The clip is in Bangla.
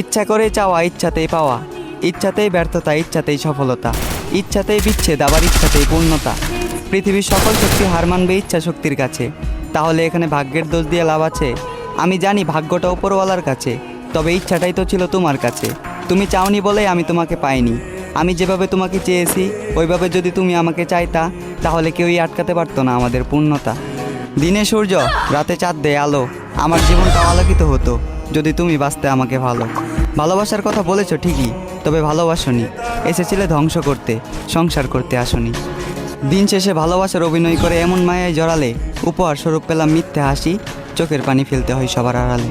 ইচ্ছা করে চাওয়া, ইচ্ছাতেই পাওয়া, ইচ্ছাতেই ব্যর্থতা, ইচ্ছাতেই সফলতা, ইচ্ছাতেই বিচ্ছেদ, আবার ইচ্ছাতেই পূর্ণতা। পৃথিবীর সকল শক্তি হার মানবে ইচ্ছা শক্তির কাছে। তাহলে এখানে ভাগ্যের দোষ দিয়ে লাভ আছে? আমি জানি ভাগ্যটা উপরওয়ালার কাছে, তবে ইচ্ছাটাই তো ছিল তোমার কাছে। তুমি চাওনি বলেই আমি তোমাকে পাইনি। আমি যেভাবে তোমাকে চেয়েছি ওইভাবে যদি তুমি আমাকে চাইতা, তাহলে কেউই আটকাতে পারতো না আমাদের পূর্ণতা। দিনে সূর্য, রাতে চাঁদ দেয় আলো, আমার জীবনটা আলোকিত হতো যদি তুমি বাঁচতে আমাকে ভালো। ভালোবাসার কথা বলেছো ঠিকই, তবে ভালোবাসনি, এসেছিলে ধ্বংস করতে, সংসার করতে আসনি। দিন শেষে ভালোবাসার অভিনয় করে এমন মায়ায় জড়ালে, উপহার স্বরূপ পেলাম মিথ্যে হাসি, চোখের পানি ফেলতে হয় সবার আড়ালে।